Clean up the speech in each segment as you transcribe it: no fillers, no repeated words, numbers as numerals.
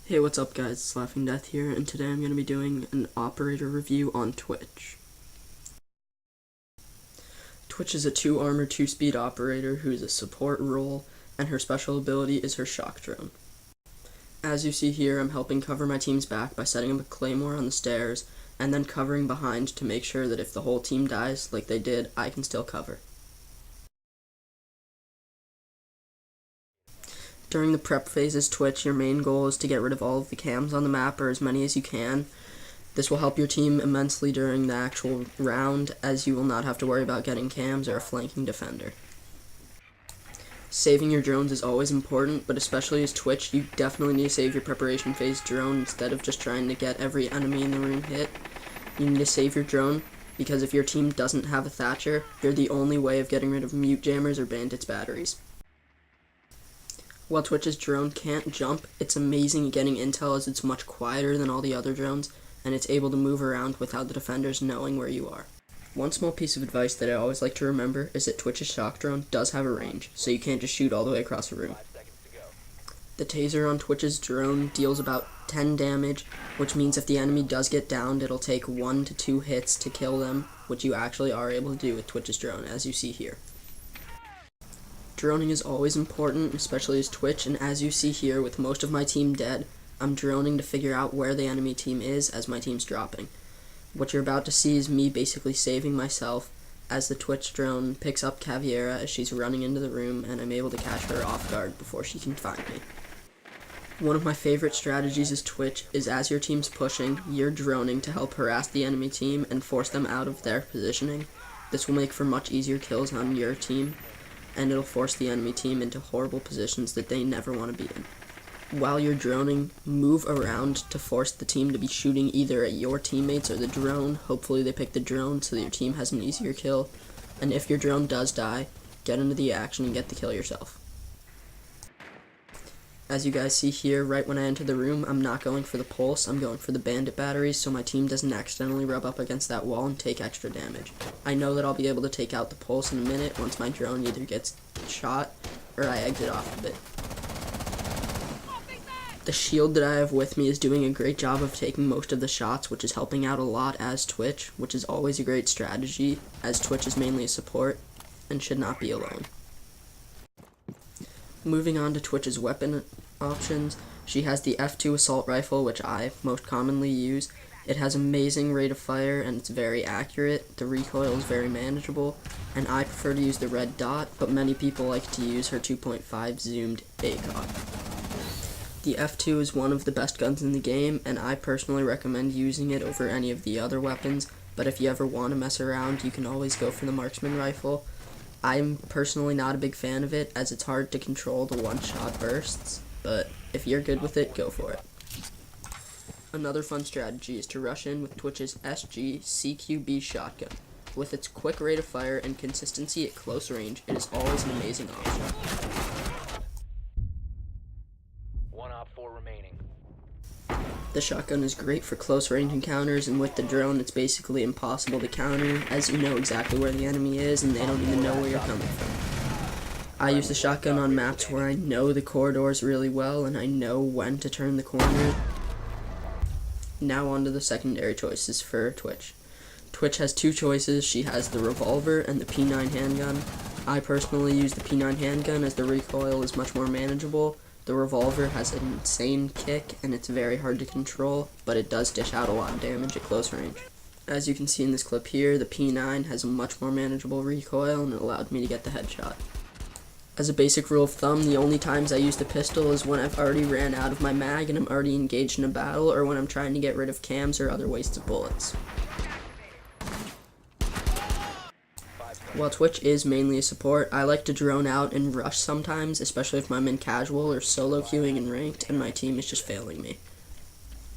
Hey, what's up guys, it's Laughing Death here, and today I'm going to be doing an operator review on Twitch. Twitch is a 2-armor, 2-speed operator who is a support role, and her special ability is her shock drone. As you see here, I'm helping cover my team's back by setting up a claymore on the stairs, and then covering behind to make sure that if the whole team dies, like they did, I can still cover. During the prep phases Twitch, your main goal is to get rid of all of the cams on the map, or as many as you can. This will help your team immensely during the actual round, as you will not have to worry about getting cams or a flanking defender. Saving your drones is always important, but especially as Twitch, you definitely need to save your preparation phase drone instead of just trying to get every enemy in the room hit. You need to save your drone, because if your team doesn't have a Thatcher, you're the only way of getting rid of mute jammers or bandits' batteries. While Twitch's drone can't jump, it's amazing at getting intel as it's much quieter than all the other drones, and it's able to move around without the defenders knowing where you are. One small piece of advice that I always like to remember is that Twitch's shock drone does have a range, so you can't just shoot all the way across the room. The taser on Twitch's drone deals about 10 damage, which means if the enemy does get downed, it'll take 1 to 2 hits to kill them, which you actually are able to do with Twitch's drone, as you see here. Droning is always important, especially as Twitch, and as you see here, with most of my team dead, I'm droning to figure out where the enemy team is as my team's dropping. What you're about to see is me basically saving myself as the Twitch drone picks up Caviera as she's running into the room, and I'm able to catch her off guard before she can find me. One of my favorite strategies as Twitch is as your team's pushing, you're droning to help harass the enemy team and force them out of their positioning. This will make for much easier kills on your team, and it'll force the enemy team into horrible positions that they never want to be in. While you're droning, move around to force the team to be shooting either at your teammates or the drone. Hopefully they pick the drone so that your team has an easier kill, and if your drone does die, get into the action and get the kill yourself. As you guys see here, right when I enter the room, I'm not going for the pulse, I'm going for the bandit batteries so my team doesn't accidentally rub up against that wall and take extra damage. I know that I'll be able to take out the pulse in a minute once my drone either gets shot or I exit off of it. The shield that I have with me is doing a great job of taking most of the shots, which is helping out a lot as Twitch, which is always a great strategy, as Twitch is mainly a support and should not be alone. Moving on to Twitch's weapon options, she has the F2 assault rifle, which I most commonly use. It has amazing rate of fire and it's very accurate. The recoil is very manageable, and I prefer to use the red dot, but many people like to use her 2.5 zoomed ACOG. The F2 is one of the best guns in the game, and I personally recommend using it over any of the other weapons, but if you ever want to mess around, you can always go for the marksman rifle. I'm personally not a big fan of it, as it's hard to control the one-shot bursts, but if you're good with it, go for it. Another fun strategy is to rush in with Twitch's SG CQB shotgun. With its quick rate of fire and consistency at close range, it is always an amazing option. One op 4 remaining. The shotgun is great for close range encounters, and with the drone it's basically impossible to counter, as you know exactly where the enemy is and they don't even know where you're coming from. I use the shotgun on maps where I know the corridors really well and I know when to turn the corner. Now on to the secondary choices for Twitch. Twitch has 2 choices. She has the revolver and the P9 handgun. I personally use the P9 handgun as the recoil is much more manageable. The revolver has an insane kick and it's very hard to control, but it does dish out a lot of damage at close range. As you can see in this clip here, the P9 has a much more manageable recoil and it allowed me to get the headshot. As a basic rule of thumb, the only times I use the pistol is when I've already ran out of my mag and I'm already engaged in a battle, or when I'm trying to get rid of cams or other wasted bullets. While Twitch is mainly a support, I like to drone out and rush sometimes, especially if I'm in casual or solo queuing in ranked and my team is just failing me.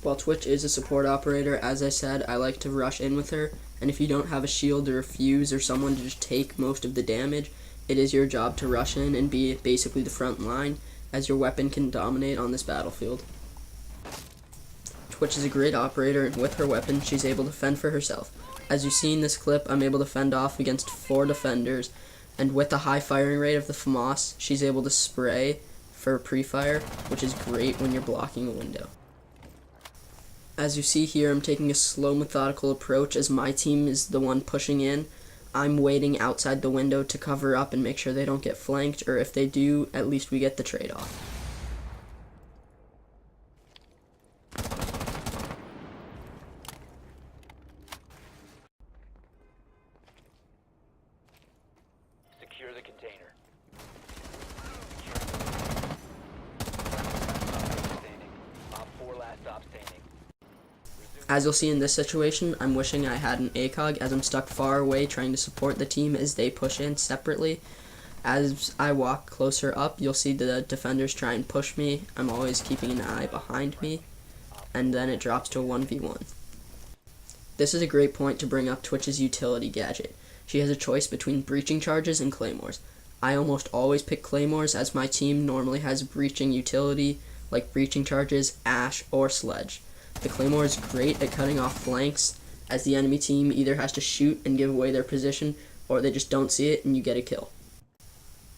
While Twitch is a support operator, as I said, I like to rush in with her, and if you don't have a shield or a fuse or someone to just take most of the damage, it is your job to rush in and be basically the front line, as your weapon can dominate on this battlefield. Twitch is a great operator, and with her weapon, she's able to fend for herself. As you see in this clip, I'm able to fend off against 4 defenders, and with the high firing rate of the FAMAS, she's able to spray for pre-fire, which is great when you're blocking a window. As you see here, I'm taking a slow, methodical approach as my team is the one pushing in. I'm waiting outside the window to cover up and make sure they don't get flanked, or if they do, at least we get the trade-off. Secure the container. Op 4 last stop standing. As you'll see in this situation, I'm wishing I had an ACOG as I'm stuck far away trying to support the team as they push in separately. As I walk closer up, you'll see the defenders try and push me. I'm always keeping an eye behind me, and then it drops to a 1v1. This is a great point to bring up Twitch's utility gadget. She has a choice between breaching charges and claymores. I almost always pick claymores as my team normally has breaching utility like breaching charges, ash, or sledge. The claymore is great at cutting off flanks as the enemy team either has to shoot and give away their position or they just don't see it and you get a kill.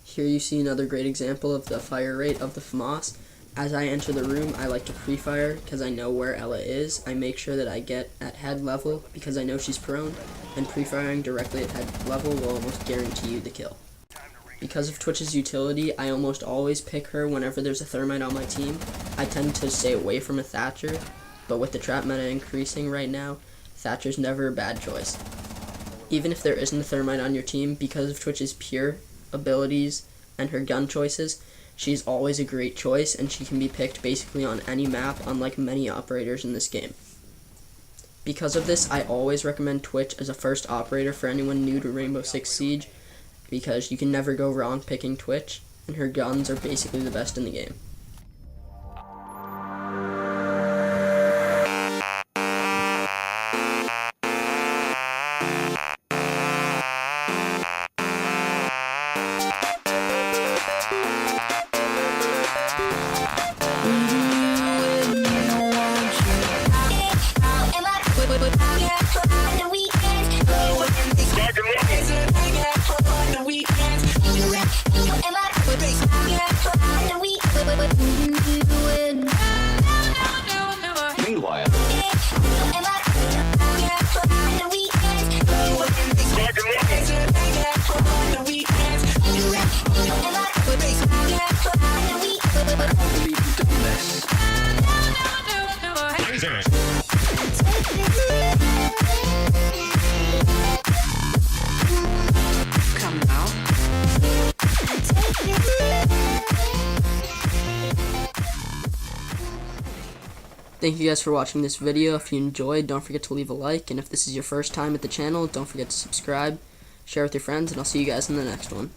Here you see another great example of the fire rate of the FAMAS. As I enter the room, I like to pre-fire because I know where Ella is. I make sure that I get at head level because I know she's prone, and pre-firing directly at head level will almost guarantee you the kill. Because of Twitch's utility, I almost always pick her whenever there's a thermite on my team. I tend to stay away from a Thatcher, but with the trap meta increasing right now, Thatcher's never a bad choice. Even if there isn't a thermite on your team, because of Twitch's pure abilities and her gun choices, she's always a great choice and she can be picked basically on any map, unlike many operators in this game. Because of this, I always recommend Twitch as a first operator for anyone new to Rainbow Six Siege, because you can never go wrong picking Twitch, and her guns are basically the best in the game. Meanwhile, Come now. Thank you guys for watching this video. If you enjoyed, don't forget to leave a like, and if this is your first time at the channel, don't forget to subscribe, share with your friends, and I'll see you guys in the next one.